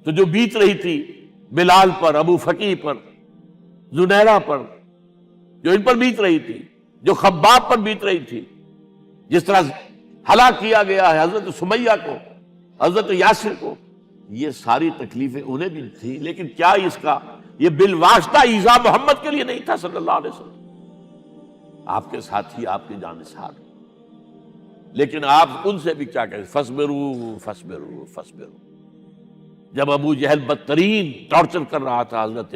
تو جو بیت رہی تھی بلال پر، ابو فقیہ پر، زنیرہ پر، جو ان پر بیت رہی تھی، جو خباب پر بیت رہی تھی، جس طرح ہلاک کیا گیا ہے حضرت سمیہ کو، حضرت یاسر کو، یہ ساری تکلیفیں انہیں بھی تھی، لیکن کیا اس کا یہ بالواسطہ ایذا محمد کے لیے نہیں تھا صلی اللہ علیہ وسلم، آپ کے ساتھی، آپ کے جانثار، لیکن آپ ان سے بھی کیا کہیں، فصبروا فصبروا فصبروا۔ جب ابو جہل بدترین ٹارچر کر رہا تھا حضرت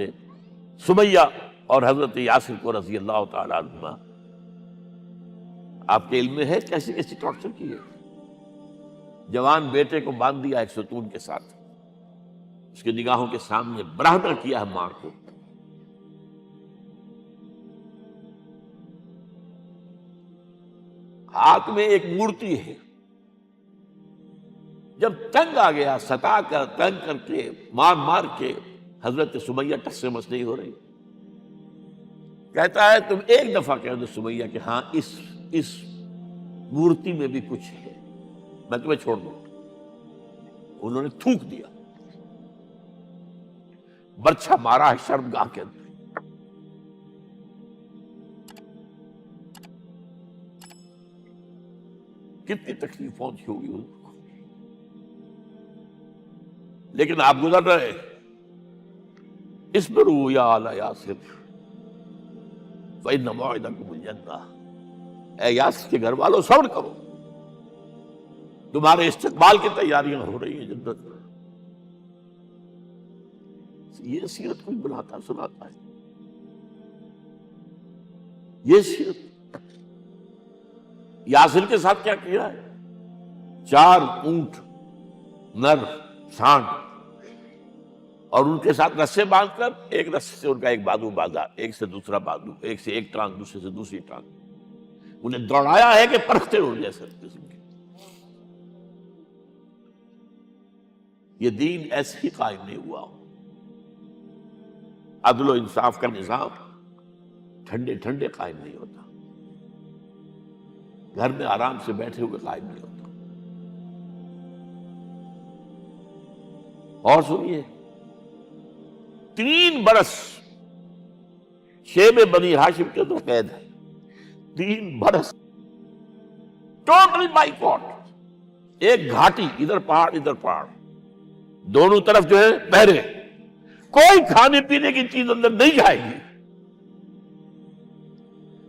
سمیہ اور حضرت یاسر کو رضی اللہ تعالی عنہما، آپ کے علم میں ہے کیسی کیسی ٹارچر کی ہے؟ جوان بیٹے کو باندھ دیا ایک ستون کے ساتھ، اس کی نگاہوں کے سامنے برہنہ کیا ہے ماں کو، ہاتھ میں ایک مورتی ہے، جب تنگ آ گیا، ستا کر تنگ کر کے مار مار کے حضرت سمیہ ٹس سے مس نہیں ہو رہی، کہتا ہے تم ایک دفعہ کہہ دو سمیہ کہ ہاں اس مورتی میں بھی کچھ ہے، میں تمہیں چھوڑ دوں۔ انہوں نے تھوک دیا، برچھا مارا ہے شرمگاہ کے اندر، کتنی تکلیف پہنچی ہوگی ان کو، لیکن آپ گزر رہے، اصبروا یا آل یاسر فإن موعدکم الجنہ، اے یاسر کے گھر والوں صبر کرو، تمہارے استقبال کی تیاریاں ہو رہی ہیں جنت میں۔ یہ سیرت کوئی بناتا سناتا ہے، یہ سیرت یاسر کے ساتھ کیا کیا ہے؟ 4 اونٹ نر سانڈ، اور ان کے ساتھ رسے باندھ کر، ایک رسے سے ان کا ایک بازو باندھا، ایک سے دوسرا بازو، ایک سے ایک ٹانگ، دوسرے سے دوسری ٹانگ، انہیں دوڑایا ہے کہ پرکھتے ہو جیسے قسم کے۔ یہ دین ایسے ہی قائم نہیں ہوا، عدل و انصاف کا نظام ٹھنڈے ٹھنڈے قائم نہیں ہوتا، گھر میں آرام سے بیٹھے ہوئے قائم نہیں ہوتا۔ اور سنیے، 3 برس شیب بنی ہاشم کے اندر قید ہے، 3 برس ٹوٹل بائیکاٹ، ایک گھاٹی، ادھر پہاڑ ادھر پہاڑ، دونوں طرف جو ہے پہرے، کوئی کھانے پینے کی چیز اندر نہیں جائے گی،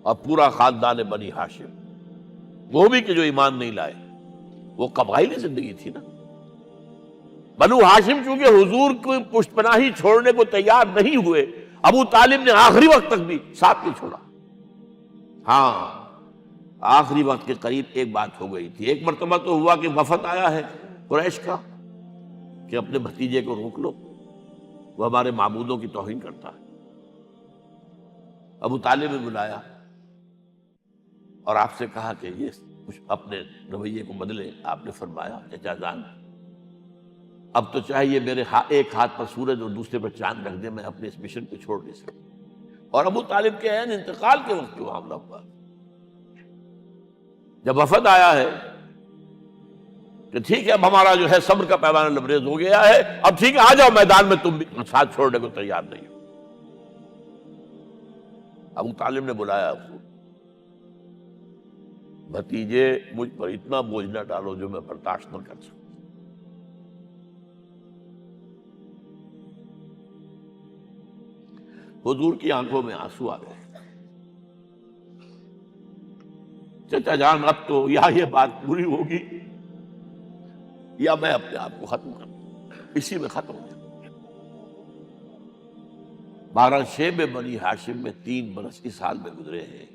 اور پورا خاندان بنی ہاشم، وہ بھی کہ جو ایمان نہیں لائے، وہ قبائلی زندگی تھی نا۔ بنو ہاشم چونکہ حضور کو پشت پناہی چھوڑنے کو تیار نہیں ہوئے، ابو طالب نے آخری وقت تک بھی ساتھ نہیں چھوڑا۔ ہاں، آخری وقت کے قریب ایک بات ہو گئی تھی، ایک مرتبہ تو ہوا کہ وفد آیا ہے قریش کا کہ اپنے بھتیجے کو روک لو، وہ ہمارے معبودوں کی توہین کرتا ہے۔ ابو طالب نے بلایا اور آپ سے کہا کہ یہ کچھ اپنے رویے کو بدلے۔ آپ نے فرمایا چچا جان، اب تو چاہیے میرے ایک ہاتھ پر سورج اور دوسرے پر چاند رکھ دے، میں اپنے اس مشن کو چھوڑ نہیں سکتا۔ اور ابو طالب کے عین انتقال کے وقت جو معاملہ ہوا، جب وفد آیا ہے کہ ٹھیک ہے اب ہمارا جو ہے صبر کا پیمانہ لبریز ہو گیا ہے، اب ٹھیک ہے آ جاؤ میدان میں، تم بھی ساتھ چھوڑنے کو تیار نہیں ہو۔ ابو طالب نے بلایا اس کو، بھتیجے مجھ پر اتنا بوجھ نہ ڈالو جو میں برداشت نہ کر سکوں۔ حضور کی آنکھوں میں آنسو آ گئے۔ چچا جان، اب تو یا یہ بات پوری ہوگی یا میں اپنے آپ کو ختم کر دوں، اسی میں ختم ہو جائے۔ 12 شیب بنی ہاشم میں 3 برس اس حال میں گزرے ہیں،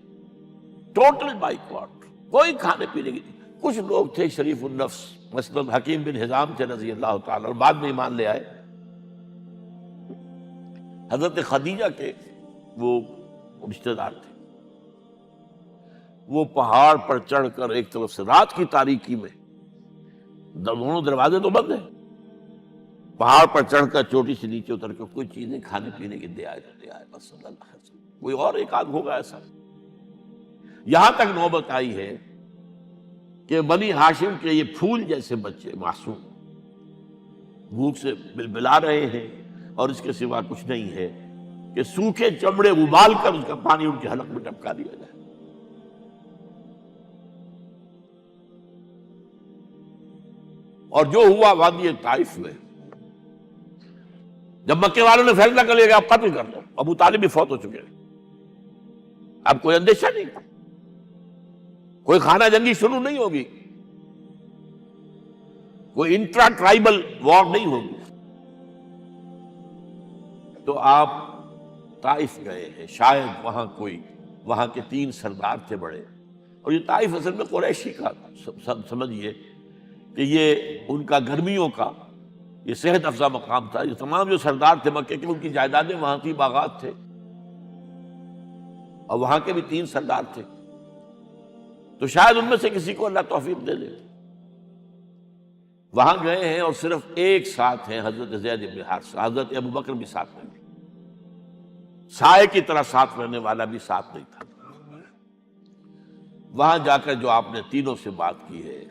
ٹوٹل بائیکاٹ، کوئی کھانے پینے کی۔ کچھ لوگ تھے شریف النفس، مثلا حکیم بن حزام تھے رضی اللہ تعالی، اور بعد میں ایمان لے آئے۔ حضرت خدیجہ کے وہ رشتہ دار تھے، وہ پہاڑ پر چڑھ کر ایک طرف سے رات کی تاریکی میں، دونوں دروازے تو بند ہیں، پہاڑ پر چڑھ کر چوٹی سے نیچے اتر کر کوئی چیزیں کھانے پینے کی دے آئے بس صلی اللہ علیہ وسلم۔ کوئی اور ایک آدھ ہوگا ایسا۔ یہاں تک نوبت آئی ہے کہ بنی ہاشم کے یہ پھول جیسے بچے معصوم، بھوک سے بلبلا رہے ہیں، اور اس کے سوا کچھ نہیں ہے کہ سوکھے چمڑے ابال کر اس کا پانی ان کے حلق میں ٹپکا دیا جائے۔ اور جو ہوا وادی طائف میں، جب مکے والوں نے فیصلہ کر لیا کہ آپ قتل کر دو، ابو طالب بھی فوت ہو چکے ہیں، اب کوئی اندیشہ نہیں، کوئی خانہ جنگی شروع نہیں ہوگی، کوئی انٹرا ٹرائبل وار نہیں ہوگی، تو آپ طائف گئے ہیں۔ شاید وہاں کے 3 سردار تھے بڑے، اور یہ طائف اصل میں قریشی کا سمجھیے کہ یہ ان کا گرمیوں کا یہ صحت افزا مقام تھا۔ یہ تمام جو سردار تھے مکے کے، ان کی جائیدادیں وہاں تھی، باغات تھے، اور وہاں کے بھی 3 سردار تھے، تو شاید ان میں سے کسی کو اللہ توفیق دے دے۔ وہاں گئے ہیں اور صرف ایک ساتھ ہیں، حضرت زید بن حارثہ، حضرت ابو بکر بھی ساتھ نہیں، سائے کی طرح ساتھ رہنے والا بھی ساتھ نہیں تھا۔ وہاں جا کر جو آپ نے تینوں سے بات کی ہے،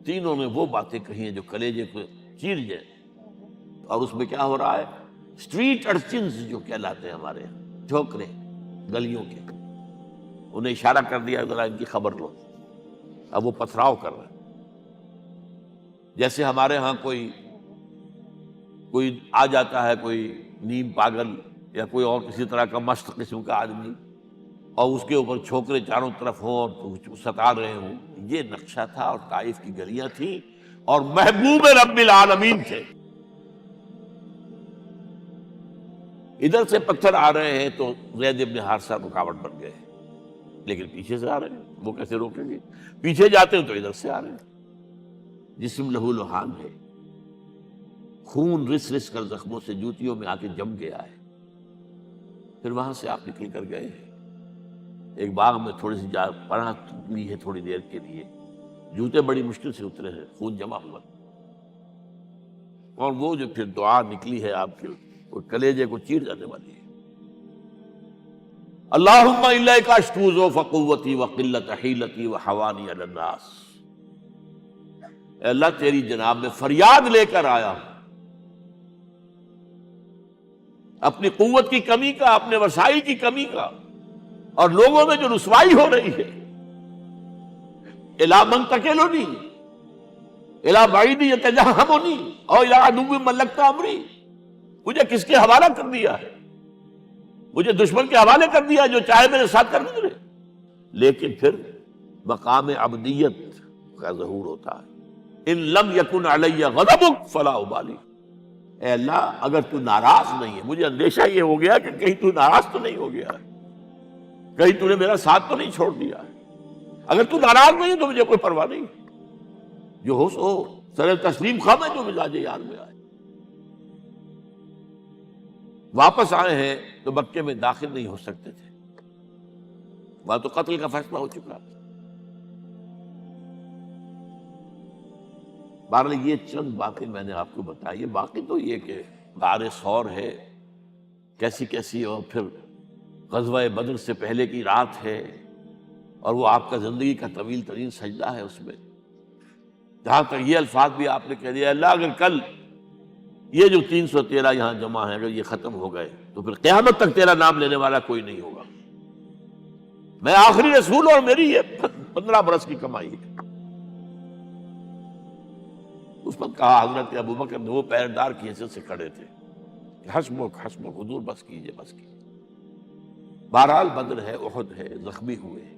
تینوں نے وہ باتیں کہی ہیں جو کلیجے کو چیر جائیں، اور اس میں کیا ہو رہا ہے، اسٹریٹ ارچنز جو کہلاتے ہیں ہمارے یہاں، ٹھوکرے گلیوں کے، انہیں اشارہ کر دیا ذرا ان کی خبر لو، اب وہ پتھراؤ کر رہے ہیں۔ جیسے ہمارے ہاں کوئی آ جاتا ہے، کوئی نیم پاگل یا کوئی اور کسی طرح کا مست قسم کا آدمی، اور اس کے اوپر چھوکرے چاروں طرف ہوں اور ستا رہے ہوں، یہ نقشہ تھا، اور طائف کی گلیاں تھیں، اور محبوب رب العالمین تھے۔ ادھر سے پتھر آ رہے ہیں تو زید بن حارثہ رکاوٹ بن گئے، لیکن پیچھے سے آ رہے ہیں، وہ کیسے روکیں گے؟ پیچھے جاتے ہیں تو ادھر سے آ رہے ہیں۔ جسم لہو لہان ہے، خون رس رس کر زخموں سے جوتیوں میں آ کے جم گیا ہے۔ پھر وہاں سے آپ نکل کر گئے ہیں، ایک باغ میں تھوڑی سی پناہ لی ہے تھوڑی دیر کے لیے، جوتے بڑی مشکل سے اترے ہیں، خون جمع ہوا، اور وہ جو پھر دعا نکلی ہے آپ کے، وہ کلیجے کو چیر جانے والی ہے۔ اللہم الیک اشکو ضعف قوتی وقلت حیلتی وحوانی علی الناس، اے اللہ تیری جناب میں فریاد لے کر آیا ہوں، اپنی قوت کی کمی کا، اپنے وسائل کی کمی کا، اور لوگوں میں جو رسوائی ہو رہی ہے، الی من تکلنی الی بعید یتجہمنی او الی عدو ملکت امری، مجھے کس کے حوالہ کر دیا ہے؟ مجھے دشمن کے حوالے کر دیا، جو چاہے میرے ساتھ کر گزرے۔ لیکن پھر مقام عبدیت کا ظہور ہوتا ہے، ان لم یکن علی غضبک فلا ابالی، اے اللہ اگر تو ناراض نہیں ہے، مجھے اندیشہ یہ ہو گیا کہ کہیں تو ناراض تو نہیں ہو گیا ہے، کہیں تو نے میرا ساتھ تو نہیں چھوڑ دیا ہے۔ اگر تو ناراض نہیں ہے تو مجھے کوئی پرواہ نہیں، جو ہو سو سر تسلیم خم ہے، جو مزاج یار میں آئے۔ واپس آئے ہیں تو مکے میں داخل نہیں ہو سکتے تھے، وہاں تو قتل کا فیصلہ ہو چکا۔ بہرحال یہ چند باتیں میں نے آپ کو بتائی، باقی تو یہ کہ غار ثور ہے کیسی کیسی، اور پھر غزوہ بدر سے پہلے کی رات ہے، اور وہ آپ کا زندگی کا طویل ترین سجدہ ہے۔ اس میں جہاں تک یہ الفاظ بھی آپ نے کہہ دیا، اللہ اگر کل یہ جو 313 یہاں جمع ہیں اگر یہ ختم ہو گئے تو پھر قیامت تک تیرا نام لینے والا کوئی نہیں ہوگا، میں آخری رسول اور میری یہ 15 برس کی کمائی ہے۔ اس وقت کہا حضرت ابو بکر نے، وہ پہریدار کی حیثیت سے کھڑے تھے، کہ حسبک حسبک حضور بس کیجئے بس کیجئے۔ بہرحال بدر ہے، احد ہے، زخمی ہوئے ہیں،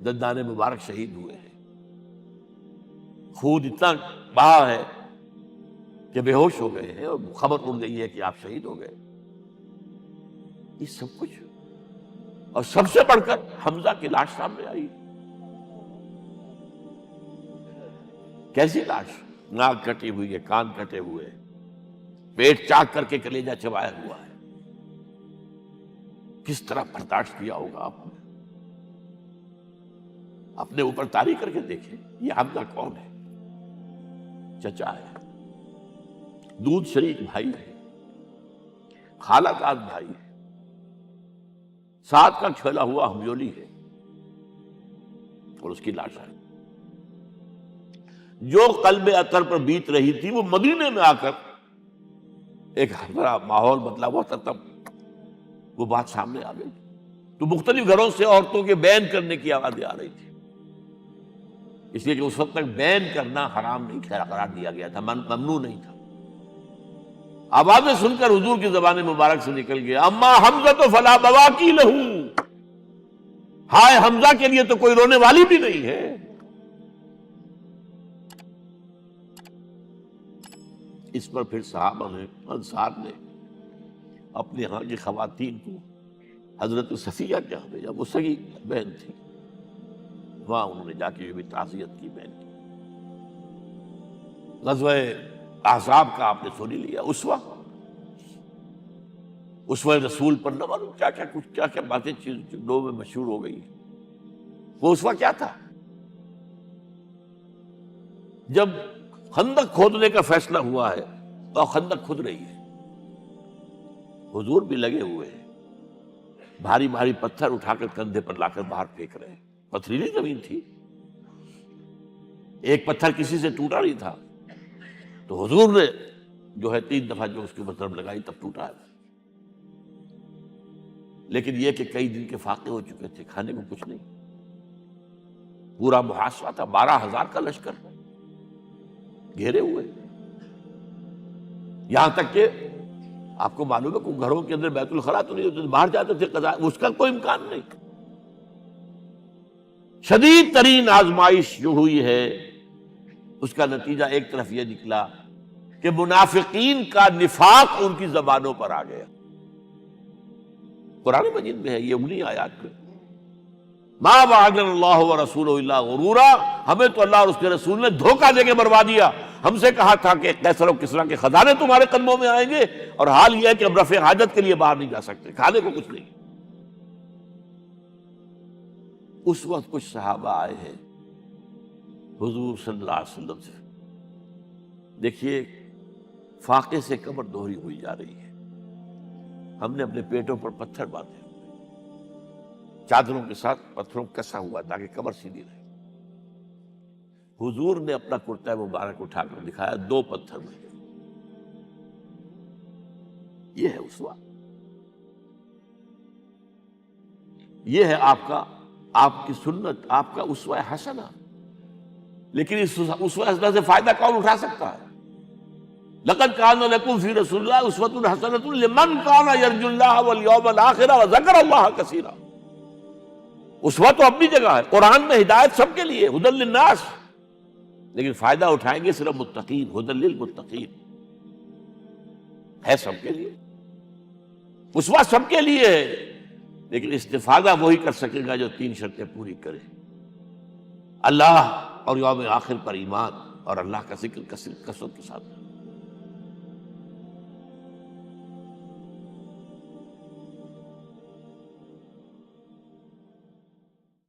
دندان مبارک شہید ہوئے ہیں، خون اتنا بہا ہے کہ بے ہوش ہو گئے ہیں، اور خبر اڑ گئی ہے کہ آپ شہید ہو گئے۔ یہ سب کچھ، اور سب سے بڑھ کر حمزہ کی لاش سامنے آئی۔ کیسی لاش؟ ناک کٹی ہوئی ہے، کان کٹے ہوئے، پیٹ چاک کر کے کلیجہ چبایا ہوا ہے۔ کس طرح برداشت کیا ہوگا آپ نے؟ اپنے اوپر طاری کر کے دیکھیں، یہ حمزہ کون ہے؟ چچا ہے، دودھ شریک بھائی ہے، خالہ کا بھائی ہے، ساتھ کا کھیلا ہوا ہمجولی ہے، اور اس کی لاش ہے۔ جو قلب اطہر پر بیت رہی تھی وہ مدینے میں آ کر ایک بڑا ماحول بدلا ہوا تھا، تب وہ بات سامنے آ گئی. تو مختلف گھروں سے عورتوں کے بین کرنے کی آوازیں آ رہی تھی، اس لیے کہ اس وقت تک بین کرنا حرام نہیں قرار دیا گیا تھا، ممنوع نہیں تھا. آوازیں سن کر حضور کی زبان مبارک سے نکل گیا اما حمزہ تو فلا بواکی لہو، ہائے حمزہ کے لیے تو کوئی رونے والی بھی نہیں ہے. اس پر پھر صحابہ نے، انصار نے اپنے ہاں کی خواتین کو حضرت صفیہ کے یہاں بھیجا، وہ سگی بہن تھی، وہاں انہوں نے جا کے یہ بھی تعزیت کی بہن کی. غزوہ احزاب کا آپ نے سن ہی لیا، اسوہ رسول پر نہ معلوم کیا کیا باتیں لوگوں میں مشہور ہو گئی. وہ اسوہ کیا تھا؟ جب خندق کھودنے کا فیصلہ ہوا ہے تو خندق کھود رہی ہے، حضور بھی لگے ہوئے ہیں، بھاری بھاری پتھر اٹھا کر کندھے پر لا کر باہر پھینک رہے ہیں. پتھریلی زمین تھی، ایک پتھر کسی سے ٹوٹا نہیں تھا، تو حضور نے جو ہے 3 دفعہ جو اس کے اوپر ضرب لگائی تب ٹوٹا ہے. لیکن یہ کہ کئی دن کے فاقے ہو چکے تھے، کھانے کو کچھ نہیں، پورا محاصرہ تھا، 12,000 کا لشکر گھیرے ہوئے. یہاں تک کہ آپ کو معلوم ہے کہ گھروں کے اندر بیت الخلا تو نہیں ہوتے، باہر جاتے تھے قضاء، اس کا کوئی امکان نہیں. شدید ترین آزمائش جو ہوئی ہے اس کا نتیجہ ایک طرف یہ نکلا کہ منافقین کا نفاق ان کی زبانوں پر آ گیا. قرآن مجید میں ہے یہ انہی آیات میں، ما وعدنا اللہ ورسولہ الا غرورا، ہمیں تو اللہ اور اس کے رسول نے دھوکہ دے کے مروا دیا. ہم سے کہا تھا کہ قیصر و کسریٰ کے خزانے تمہارے قدموں میں آئیں گے، اور حال یہ ہے کہ اب رفع حاجت کے لیے باہر نہیں جا سکتے، کھانے کو کچھ نہیں. اس وقت کچھ صحابہ آئے ہیں حضور صلی اللہ علیہ وسلم سے، دیکھیے فاقے سے کمر دوہری ہوئی جا رہی ہے، ہم نے اپنے پیٹوں پر پتھر باندھے، چادروں کے ساتھ پتھروں کسا ہوا تاکہ کمر سیدھی رہے. حضور نے اپنا کرتا مبارک اٹھا کر دکھایا، 2 پتھر میں. یہ ہے اسوہ، یہ ہے آپ کی سنت، آپ کا اسوہ حسنہ. لیکن اس اسوہ حسنہ سے فائدہ کون اٹھا سکتا ہے؟ لقد کان لکم فی رسول اللہ اسوۃ حسنۃ لمن کان یرجو اللہ والیوم الآخر وذکر اللہ کثیرا. اسوہ تو اپنی جگہ ہے، قرآن میں ہدایت سب کے لیے، ھدی للناس، لیکن فائدہ اٹھائیں گے صرف متقین، ھدی للمتقین ہے سب کے لیے. اسوہ سب کے لیے ہے، لیکن استفادہ وہی کر سکے گا جو 3 شرطیں پوری کرے: اللہ اور یوم آخر پر ایمان، اور اللہ کا ذکر کثرت کے ساتھ.